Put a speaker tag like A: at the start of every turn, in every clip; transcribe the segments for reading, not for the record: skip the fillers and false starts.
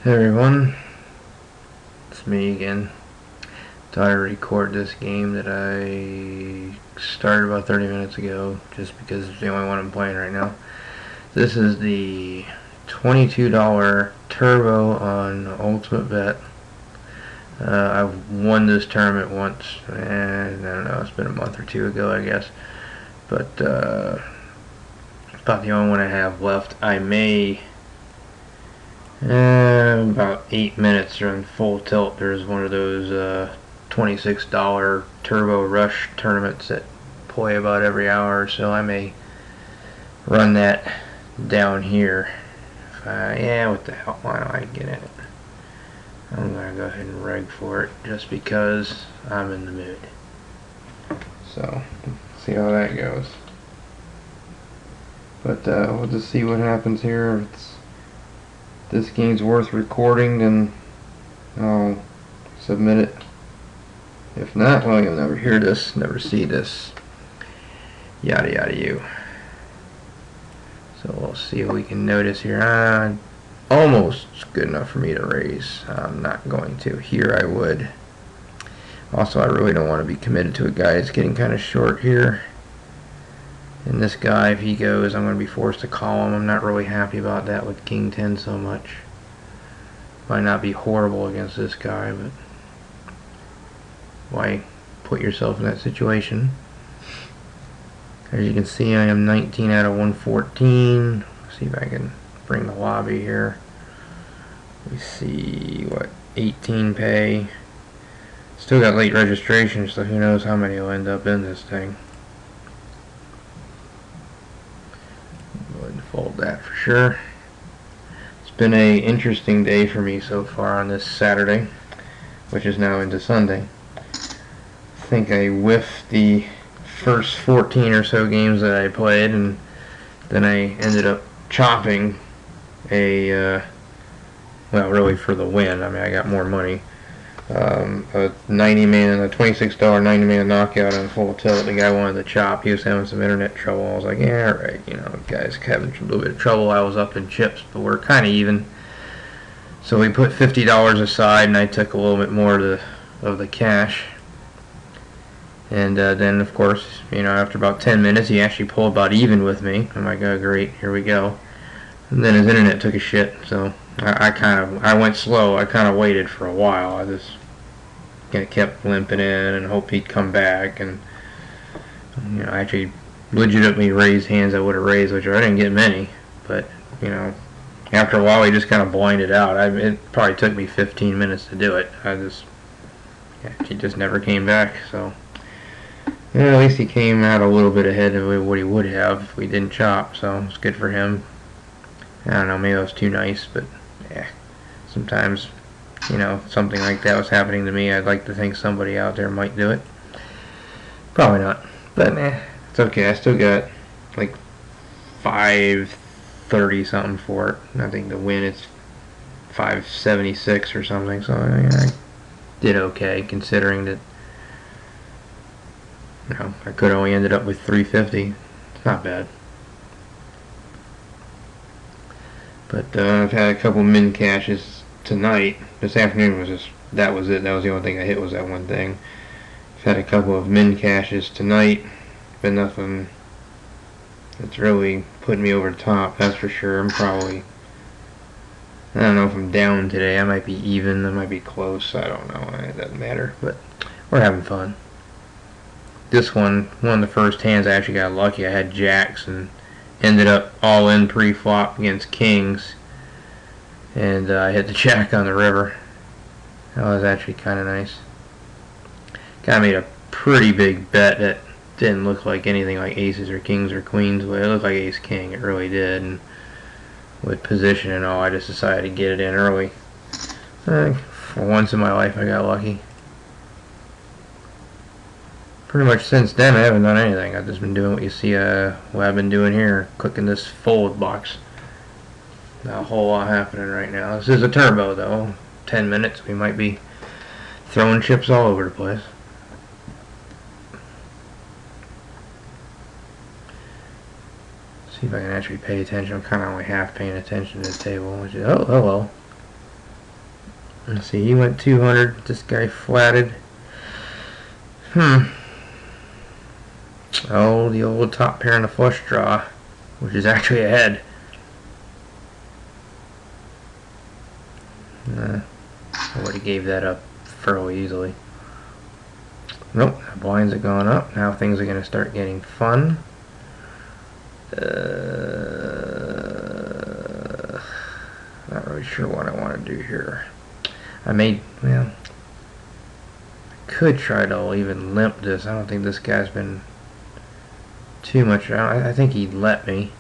A: Hey everyone, it's me again. Thought I'd record this game that I started about 30 minutes ago just because it's the only one I'm playing right now. This is the $22 Turbo on Ultimate Bet. I've won this tournament once, and I don't know, it's been a month or two ago, I guess. But it's about the only one I have left. I may... about 8 minutes are in full tilt. There's one of those $26 Turbo Rush tournaments that play about every hour or so. I may run that down here. Yeah, what the hell, why don't I get in it? I'm going to go ahead and reg for it just because I'm in the mood. So, let's see how that goes. But we'll just see what happens here. If this game's worth recording, then I'll submit it. If not, well, you'll never hear this, never see this. Yada yada you. So we'll see what we can notice here. Almost good enough for me to raise. I'm not going to. Here I would. Also, I really don't want to be committed to a guy that's getting kind of short here. And this guy, if he goes, I'm going to be forced to call him. I'm not really happy about that with King 10 so much. Might not be horrible against this guy, but why put yourself in that situation? As you can see, I am 19 out of 114. Let's see if I can bring the lobby here. We see, what, 18 pay. Still got late registration, so who knows how many will end up in this thing. Fold that for sure. It's been an interesting day for me so far on this Saturday, which is now into Sunday. I think I whiffed the first 14 or so games that I played, and then I ended up chopping a, well, really for the win. I mean, I got more money. A 90-man, a $26 90-man knockout on full tilt. The guy wanted to chop. He was having some internet trouble. I was like, yeah, right. You know, the guy's having a little bit of trouble. I was up in chips, but we're kind of even. So we put $50 aside, and I took a little bit more of the cash. And then, of course, you know, after about 10 minutes, he actually pulled about even with me. I'm like, oh, great, here we go. And then his internet took a shit, so I went slow. I kind of waited for a while. I just kept limping in and hoped he'd come back. And you know, I actually legitimately raised hands I would have raised, which I didn't get many. But you know, after a while, he just kind of blinded out. It probably took me 15 minutes to do it. He just never came back. So yeah, at least he came out a little bit ahead of what he would have if we didn't chop. So it's good for him. I don't know, maybe I was too nice, but yeah, sometimes, you know, something like that was happening to me. I'd like to think somebody out there might do it. Probably not, but it's okay. I still got like 530 something for it. I think the win it's 576 or something, so I did okay considering that, you know, I could only ended up with 350. It's not bad. But I've had a couple min cashes tonight. This afternoon was just, that was it. That was the only thing I hit, was that one thing. I've had a couple of min cashes tonight. Been nothing that's really putting me over the top, that's for sure. I'm probably, I don't know if I'm down today. I might be even, I might be close. I don't know. It doesn't matter. But we're having fun. This one of the first hands I actually got lucky. I had jacks and ended up all in pre-flop against kings, and I hit the jack on the river. That was actually kind of nice. Kind of made a pretty big bet that didn't look like anything like aces or kings or queens, but it looked like ace king. It really did, and with position and all, I just decided to get it in early. For once in my life, I got lucky. Pretty much since then, I haven't done anything. I've just been doing what you see, what I've been doing here, clicking this fold box. Not a whole lot happening right now. This is a turbo, though. 10 minutes, we might be throwing chips all over the place. See if I can actually pay attention. I'm kind of only half paying attention to the table. Which is, oh, hello. Let's see, he went 200. This guy flatted. Oh, the old top pair in the flush draw, which is actually ahead. I would have gave that up fairly easily. Nope, the blinds are going up. Now things are going to start getting fun. Not really sure what I want to do here. I could try to even limp this. I don't think this guy's been too much around. I think he'd let me.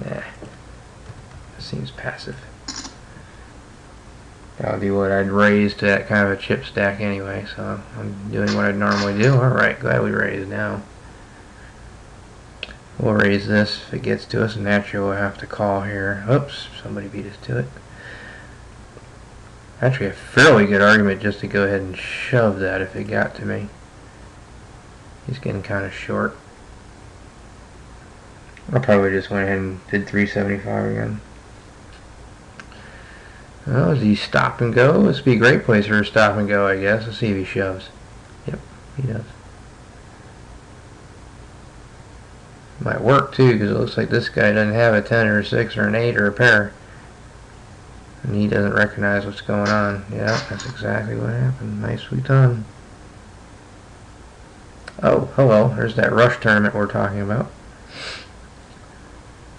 A: Nah. This seems passive. That would be what I'd raise to that kind of a chip stack anyway, so I'm doing what I'd normally do. Alright, glad we raised now. We'll raise this if it gets to us, and naturally we'll have to call here. Oops, somebody beat us to it. Actually a fairly good argument just to go ahead and shove that if it got to me. He's getting kind of short. I probably just went ahead and did 375 again. Well, does he stop and go? This would be a great place for a stop and go, I guess. Let's see if he shoves. Yep, he does. Might work too, because it looks like this guy doesn't have a 10 or a 6 or an 8 or a pair. And he doesn't recognize what's going on. Yeah, that's exactly what happened. Nicely done. Oh, hello. There's that rush tournament we're talking about.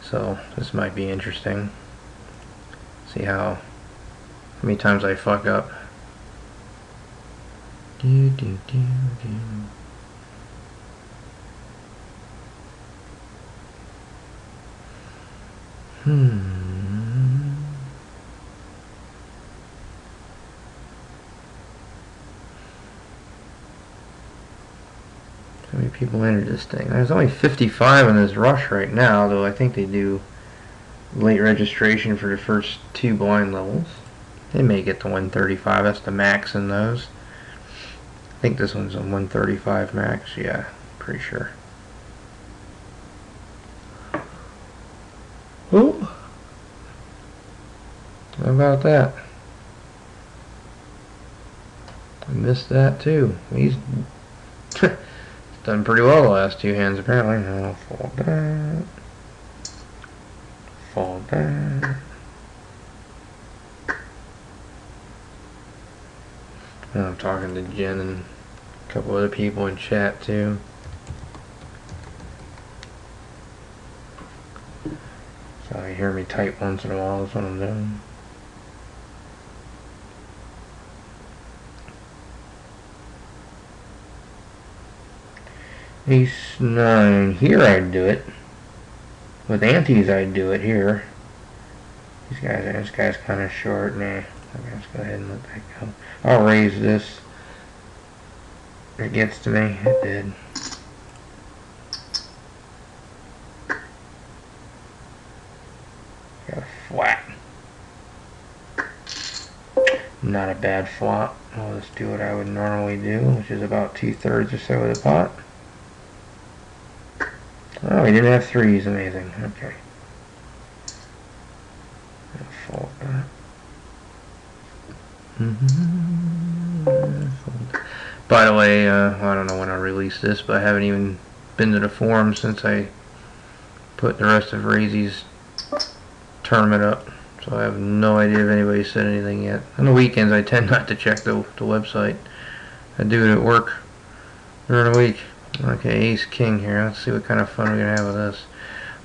A: So, this might be interesting. See how many times I fuck up. How many people entered this thing? There's only 55 in this rush right now, though I think they do late registration for the first 2 blind levels. They may get to 135, that's the max in those. I think this one's a 135 max, yeah, pretty sure. Ooh. How about that? I missed that too. He's done pretty well the last 2 hands apparently. Now fall back. Fall back. I'm talking to Jen and a couple other people in chat too. So you hear me type once in a while, that's what I'm doing. Ace 9. Here I'd do it. With antes I'd do it here. This guy's kind of short. Nah. Okay, let's go ahead and let that go. I'll raise this. If it gets to me. It did. Got a flat. Not a bad flop. I'll just do what I would normally do, which is about 2/3 or so of the pot. Oh, he didn't have 3s. Amazing. Okay. Fold that. By the way, I don't know when I'll release this, but I haven't even been to the forum since I put the rest of Razy's tournament up. So I have no idea if anybody said anything yet. On the weekends, I tend not to check the website. I do it at work during the week. Okay, ace king here. Let's see what kind of fun we're gonna have with this.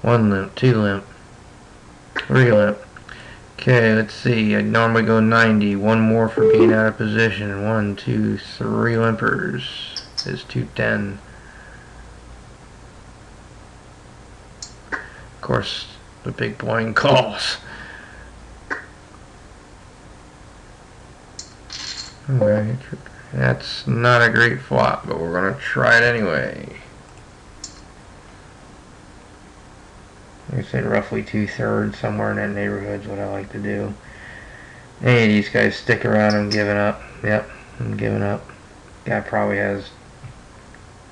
A: 1 limp, 2 limp, 3 limp. Okay, let's see. I'd normally go 90. 1 more for being out of position. 1, 2, 3 limpers. Is 210. Of course, the big blind calls. Okay, that's not a great flop, but we're going to try it anyway. I said roughly 2/3, somewhere in that neighborhood is what I like to do. Any of these guys stick around, I'm giving up. Yep, I'm giving up. Guy probably has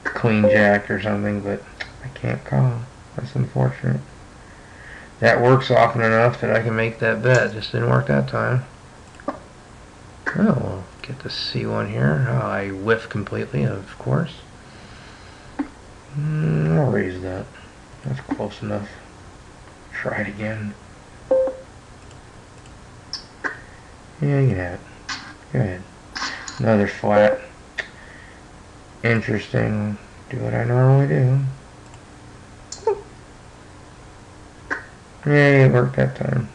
A: Queen Jack or something, but I can't call. That's unfortunate. that works often enough that I can make that bet. Just didn't work that time. Oh, we'll get to see one here. Oh, I whiff completely, of course. I'll raise that. That's close enough. Try it again. Yeah, you can have it. Go ahead. Another flat. Interesting. Do what I normally do. Yeah, it worked that time.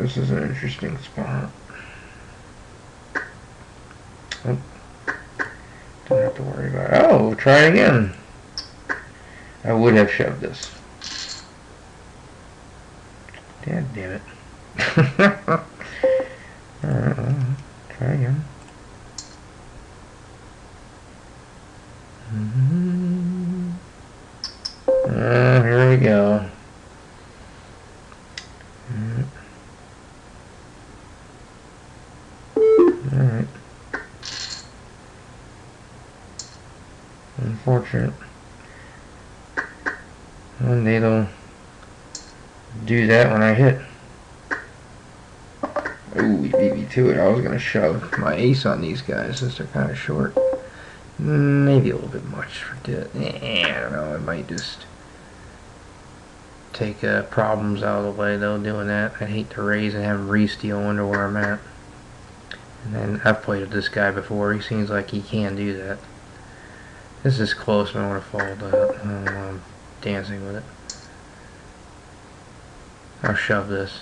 A: This is an interesting spot. Oh, don't have to worry about it. Oh, we'll try it again. I would have shoved this. Dad damn it. Alright, well, try again. Here we go. Alright. Unfortunate. One day they'll do that when I hit. Ooh, he beat me to it. I was going to shove my ace on these guys since they're kind of short. Maybe a little bit much for it. I don't know. I might just take problems out of the way though doing that. I'd hate to raise and have him re-steal under where I'm at. And then I've played with this guy before. He seems like he can do that. This is close, but I want to fold that. I don't know why I'm dancing with it. I'll shove this.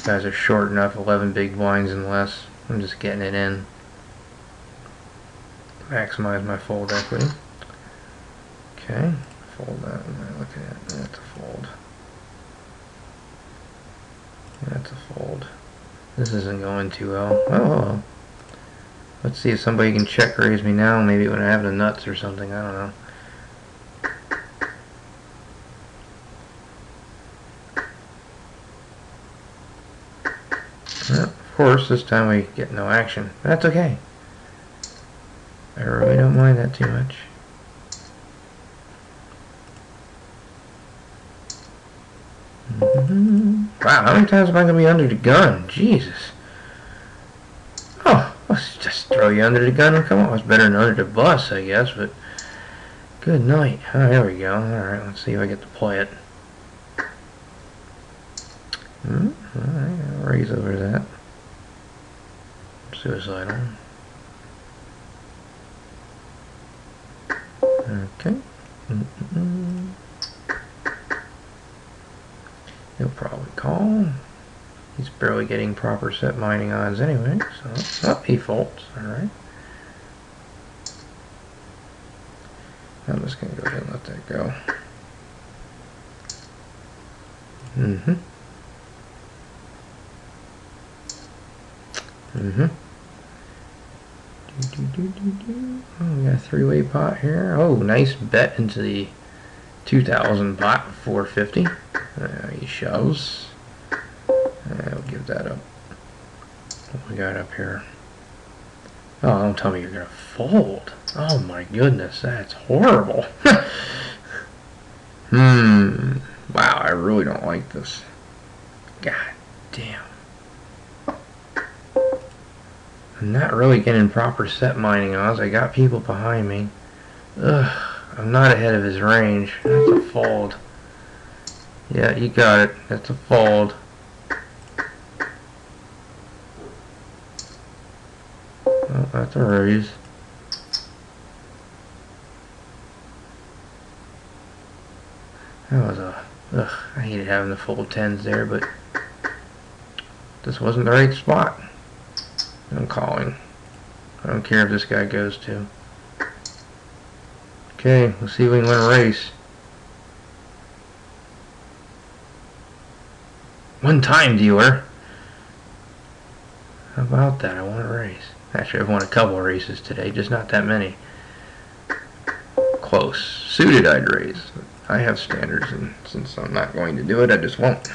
A: Guys are short enough, 11 big blinds and less. I'm just getting it in. Maximize my fold equity. Okay, fold that. Look at that. That's a fold. That's a fold. This isn't going too well. Oh, let's see if somebody can check raise me now. Maybe when I have the nuts or something. I don't know. Well, of course, this time we get no action. That's okay. I really don't mind that too much. Wow, how many times am I going to be under the gun? Jesus. Oh, let's just throw you under the gun and come on. It's better than under the bus, I guess, but good night. Oh, there we go. Alright, let's see if I get to play it. Alright, I'll raise over that. Suicidal. Okay. He'll probably call. He's barely getting proper set mining odds anyway, so he folds. Alright. I'm just gonna go ahead and let that go. Oh, we got a three-way pot here. Oh, nice bet into the 2,000 pot, 450. He shoves. I'll give that up. What we got up here? Oh, don't tell me you're gonna fold. Oh my goodness, that's horrible. Wow, I really don't like this. God damn. I'm not really getting proper set mining odds. I got people behind me. Ugh, I'm not ahead of his range. That's a fold. Yeah, you got it. That's a fold. Oh, that's a raise. That was a... Ugh, I hated having the fold tens there, but this wasn't the right spot. I'm calling. I don't care if this guy goes to. Okay, let's see if we can win a race. One time, dealer. How about that? I won a race. Actually, I've won a couple of races today, just not that many. Close. Suited, I'd raise. I have standards, and since I'm not going to do it, I just won't.